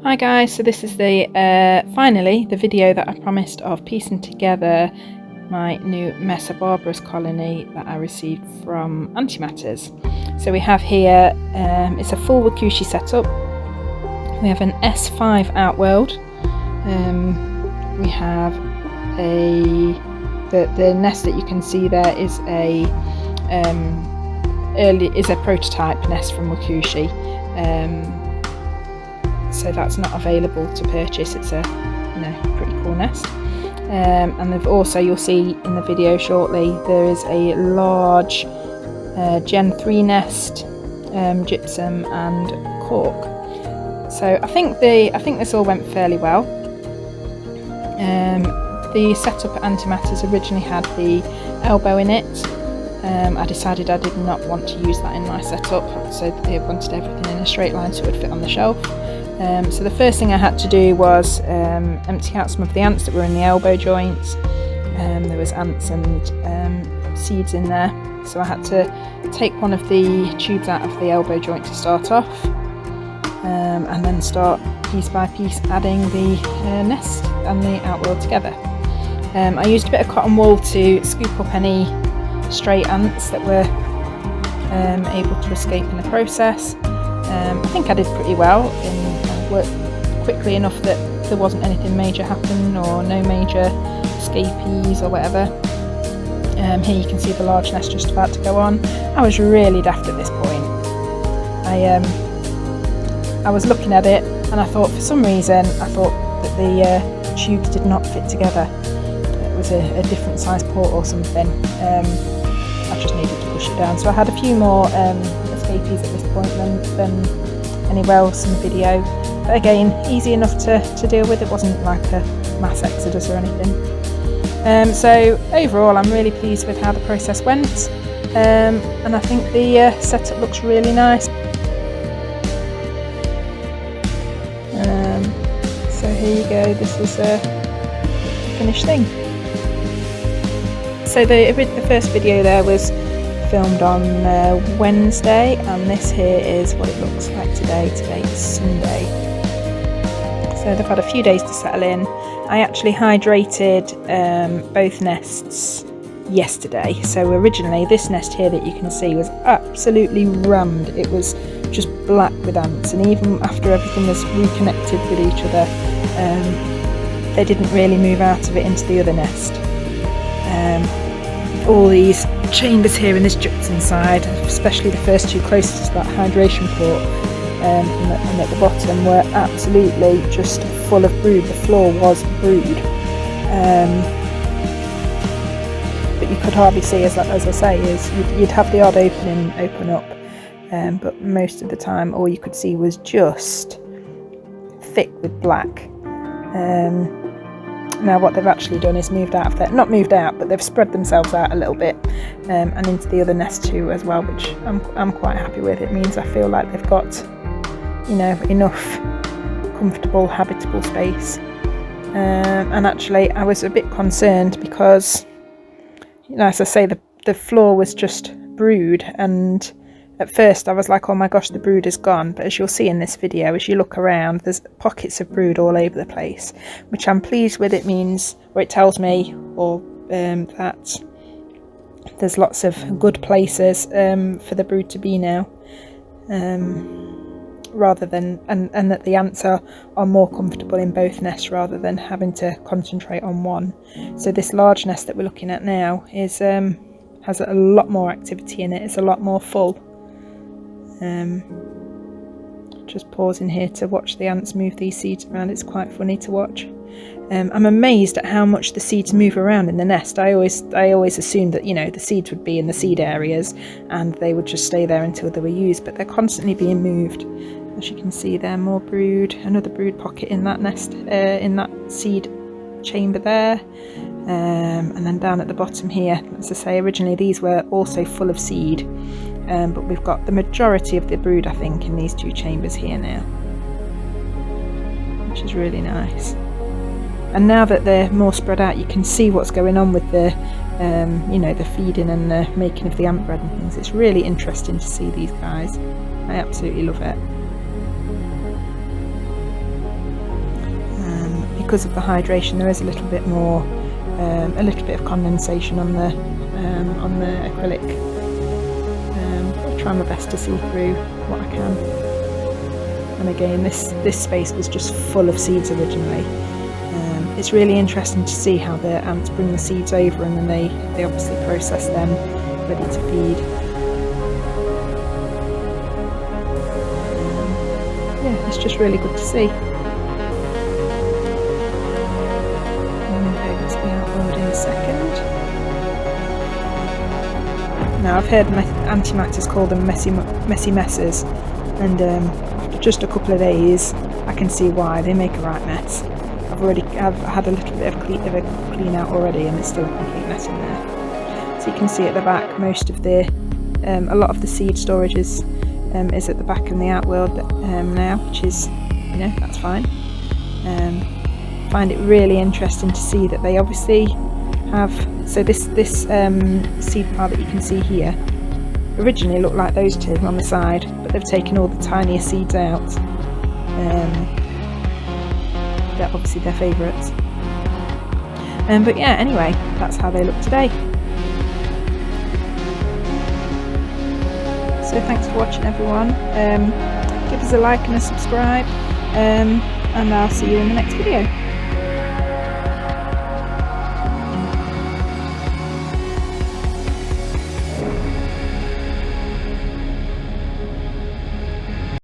Hi guys, so this is the finally the video that I promised of piecing together my new Messor barbarus colony that I received from antimatters. So we have here, it's a full Wakushi setup. We have an S5 outworld. We have the nest that you can see there is a prototype nest from Wakushi. So that's not available to purchase. It's a pretty cool nest. And they've also, you'll see in the video shortly, there is a large Gen 3 nest, gypsum and cork. So I think this all went fairly well. The setup at Antimatters originally had the elbow in it. I decided I did not want to use that in my setup, so I wanted everything in a straight line so it would fit on the shelf. So the first thing I had to do was empty out some of the ants that were in the elbow joints. There was ants and seeds in there, so I had to take one of the tubes out of the elbow joint to start off, and then start piece by piece adding the nest and the outworld together. I used a bit of cotton wool to scoop up any stray ants that were able to escape in the process. I think I did pretty well and worked quickly enough that there wasn't anything major happen or no major escapees or whatever. Here you can see the large nest just about to go on. I was really daft at this point. I was looking at it and I thought, for some reason, I thought that the tubes did not fit together. It was a different size port or something. I just needed to push it down. So I had a few more escapees at this point than anywhere else in the video. But again, easy enough to deal with. It wasn't like a mass exodus or anything. So overall, I'm really pleased with how the process went. And I think the setup looks really nice. So here you go, this is a finished thing. So the first video there was filmed on Wednesday, and this here is what it looks like today. Today is Sunday. So they've had a few days to settle in. I actually hydrated both nests yesterday. So originally this nest here that you can see was absolutely rammed. It was just black with ants, and even after everything was reconnected with each other, they didn't really move out of it into the other nest. All these chambers here in this gypsum side, especially the first two closest to that hydration port, and at the bottom, were absolutely just full of brood. The floor was brood, but you could hardly see, as I say, is you'd have the odd open up, but most of the time all you could see was just thick with black. Now what they've actually done is not moved out, but they've spread themselves out a little bit, and into the other nest too as well, which I'm quite happy with. It means I feel like they've got, enough comfortable, habitable space. And actually I was a bit concerned because, as I say, the floor was just brood, and at first I was like, oh my gosh, the brood is gone. But as you'll see in this video, as you look around, there's pockets of brood all over the place, which I'm pleased with. It means, or it tells me, that there's lots of good places for the brood to be now, rather than, and that the ants are more comfortable in both nests rather than having to concentrate on one. So this large nest that we're looking at now is has a lot more activity in it. It's a lot more full. Just pausing here to watch the ants move these seeds around. It's quite funny to watch. I'm amazed at how much the seeds move around in the nest. I always assumed that the seeds would be in the seed areas and they would just stay there until they were used, but they're constantly being moved. As you can see there, more brood, another brood pocket in that nest, in that seed chamber there, and then down at the bottom here, as I say, originally these were also full of seed. But we've got the majority of the brood, I think, in these two chambers here now, which is really nice. And now that they're more spread out, you can see what's going on with the, the feeding and the making of the ant bread and things. It's really interesting to see these guys. I absolutely love it. because of the hydration, there is a little bit more, a little bit of condensation on the acrylic. I'll try my best to see through what I can. And again, this space was just full of seeds originally. It's really interesting to see how the ants bring the seeds over, and then they obviously process them, ready to feed. Yeah, it's just really good to see. Over to the outworld in a second. Now, I've heard antimatters call them messy messers, and after just a couple of days, I can see why. They make a right mess. I've had a little bit of a clean out already, and it's still a complete mess in there. So you can see at the back, most of the, a lot of the seed storage is at the back in the outworld now, which is, you know, that's fine. Find it really interesting to see that they obviously have, so this seed pile that you can see here originally looked like those two on the side, but they've taken all the tinier seeds out. They're obviously their favourites. But yeah, anyway, that's how they look today. So thanks for watching, everyone. Give us a like and a subscribe, and I'll see you in the next video.